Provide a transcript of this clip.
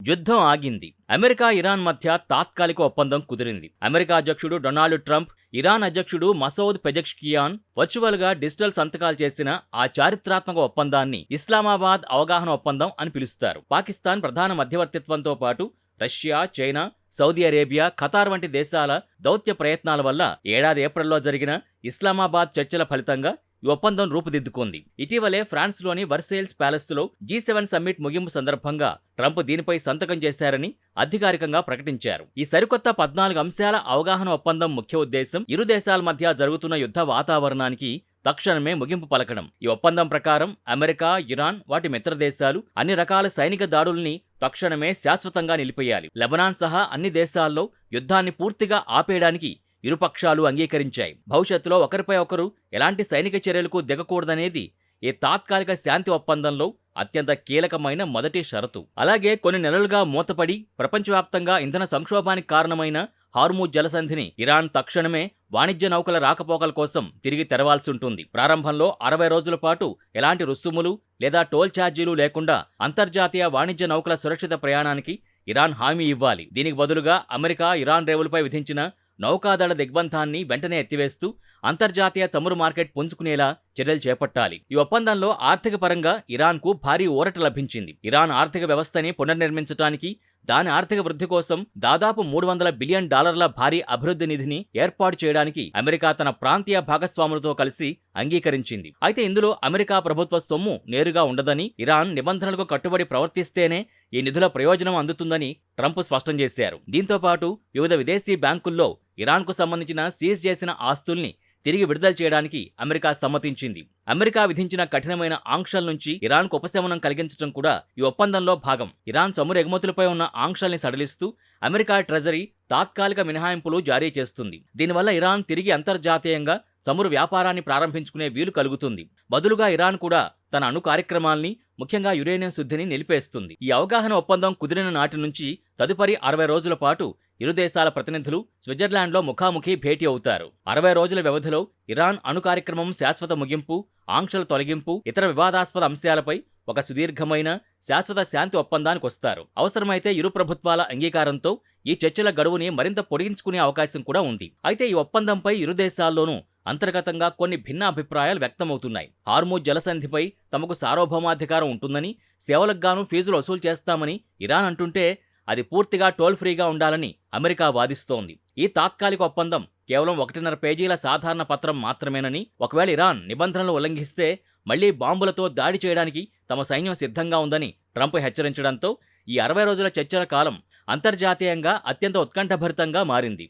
యుద్ధం ఆగింది. America Iran మధ్య తాత్కాలిక ఒప్పందం కుదిరింది. అమెరికా అధ్యక్షుడు డొనాల్డ్ ట్రంప్, ఇరాన్ అధ్యక్షుడు మసౌద్ పెజెష్కియాన్ వర్చువల్ గా డిజిటల్ సంతకాలు చేసిన ఆ చారిత్రాత్మక ఒప్పందాన్ని ఇస్లామాబాద్ అవగాహన ఒప్పందం అని పిలుస్తారు. పాకిస్తాన్ ప్రధాన మధ్యవర్తిత్వంతో పాటు Russia, China, Saudi Arabia, Qatar వంటి దేశాల దౌత్య ప్రయత్నాల వల్ల ఏడాది ఏప్రిల్లో జరిగిన ఇస్లామాబాద్ చర్చల ఫలితంగా ఈ ఒప్పందం రూపుదిద్దుకుంది. ఇటీవలే ఫ్రాన్స్లోని వర్సేల్స్ ప్యాలెస్లో G7 సమ్మిట్ ముగింపు సందర్భంగా ట్రంప్ దీనిపై సంతకం చేశారని అధికారికంగా ప్రకటించారు. ఈ సరికొత్త 14 అంశాల అవగాహన ఒప్పందం ముఖ్య ఉద్దేశం ఇరు దేశాల మధ్య జరుగుతున్న యుద్ధ వాతావరణానికి తక్షణమే ముగింపు పలకడం. ఈ ఒప్పందం ప్రకారం అమెరికా, ఇరాన్, వాటి మిత్ర దేశాలు అన్ని రకాల సైనిక దాడుల్ని తక్షణమే శాశ్వతంగా నిలిపేయాలి. లెబనాన్ సహా అన్ని దేశాల్లో యుద్ధాన్ని పూర్తిగా ఆపేయడానికి ఇరుపక్షాలు అంగీకరించాయి. భవిష్యత్తులో ఒకరిపై ఒకరు ఎలాంటి సైనిక చర్యలకు దిగకూడదనేది ఈ తాత్కాలిక శాంతి ఒప్పందంలో అత్యంత కీలకమైన మొదటి షరతు. అలాగే కొన్ని నెలలుగా మూతపడి ప్రపంచవ్యాప్తంగా ఇంధన సంక్షోభానికి కారణమైన హార్ముజ్ జలసంధిని ఇరాన్ తక్షణమే వాణిజ్య నౌకల రాకపోకల కోసం తిరిగి తెరవాల్సి ఉంటుంది. ప్రారంభంలో 60 రోజుల పాటు ఎలాంటి రుసుములు లేదా టోల్ ఛార్జీలు లేకుండా అంతర్జాతీయ వాణిజ్య నౌకల సురక్షిత ప్రయాణానికి ఇరాన్ హామీ ఇవ్వాలి. దీనికి బదులుగా అమెరికా ఇరాన్ రేవులపై విధించిన నౌకాదళ దిగ్బంధాన్ని వెంటనే ఎత్తివేస్తూ అంతర్జాతీయ చమురు మార్కెట్ పుంజుకునేలా చర్యలు చేపట్టాలి. ఈ ఒప్పందంలో ఆర్థిక పరంగా ఇరాన్కు భారీ ఊరట లభించింది. ఇరాన్ ఆర్థిక వ్యవస్థని పునర్నిర్మించడానికి, దాని ఆర్థిక వృద్ధి కోసం దాదాపు $300 బిలియన్ భారీ అభివృద్ధి నిధిని ఏర్పాటు చేయడానికి అమెరికా తన ప్రాంతీయ భాగస్వాములతో కలిసి అంగీకరించింది. అయితే ఇందులో అమెరికా ప్రభుత్వ సొమ్ము నేరుగా ఉండదని, ఇరాన్ నిబంధనలకు కట్టుబడి ప్రవర్తిస్తేనే ఈ నిధుల ప్రయోజనం అందుతుందని ట్రంప్ స్పష్టం చేశారు. దీంతో పాటు వివిధ విదేశీ బ్యాంకుల్లో ఇరాన్కు సంబంధించిన సీజ్ చేసిన ఆస్తుల్ని తిరిగి విడుదల చేయడానికి అమెరికా సమ్మతించింది. అమెరికా విధించిన కఠినమైన ఆంక్షల నుంచి ఇరాన్కు ఉపశమనం కలిగించడం కూడా ఈ ఒప్పందంలో భాగం. ఇరాన్ చమురు ఎగుమతులపై ఉన్న ఆంక్షల్ని సడలిస్తూ అమెరికా ట్రెజరీ తాత్కాలిక మినహాయింపులు జారీ చేస్తుంది. దీనివల్ల ఇరాన్ తిరిగి అంతర్జాతీయంగా చమురు వ్యాపారాన్ని ప్రారంభించుకునే వీలు కలుగుతుంది. బదులుగా ఇరాన్ కూడా తన అణు కార్యక్రమాల్ని, ముఖ్యంగా యురేనియం శుద్ధిని నిలిపేస్తుంది. ఈ అవగాహన ఒప్పందం కుదిరిన నాటి నుంచి తదుపరి 60 రోజుల పాటు ఇరు దేశాల ప్రతినిధులు స్విట్జర్లాండ్లో ముఖాముఖి భేటీ అవుతారు. 60 రోజుల వ్యవధిలో ఇరాన్ అణు కార్యక్రమం శాశ్వత ముగింపు, ఆంక్షల తొలగింపు, ఇతర వివాదాస్పద అంశాలపై ఒక సుదీర్ఘమైన శాశ్వత శాంతి ఒప్పందానికి వస్తారు. అవసరమైతే ఇరు ప్రభుత్వాల అంగీకారంతో ఈ చర్చల గడువుని మరింత పొడిగించుకునే అవకాశం కూడా ఉంది. అయితే ఈ ఒప్పందంపై ఇరు దేశాల్లోనూ అంతర్గతంగా కొన్ని భిన్న అభిప్రాయాలు వ్యక్తమవుతున్నాయి. హార్ముజ్ జలసంధిపై తమకు సార్వభౌమాధికారం ఉంటుందని, సేవలకు గాను ఫీజులు వసూలు చేస్తామని ఇరాన్ అంటుంటే అది పూర్తిగా టోల్ ఫ్రీగా ఉండాలని అమెరికా వాదిస్తోంది. ఈ తాత్కాలిక ఒప్పందం కేవలం 1.5 పేజీల సాధారణ పత్రం మాత్రమేనని, ఒకవేళ ఇరాన్ నిబంధనలు ఉల్లంఘిస్తే మళ్లీ బాంబులతో దాడి చేయడానికి తమ సైన్యం సిద్ధంగా ఉందని ట్రంప్ హెచ్చరించడంతో ఈ 60 రోజుల చర్చల కాలం అంతర్జాతీయంగా అత్యంత ఉత్కంఠభరితంగా మారింది.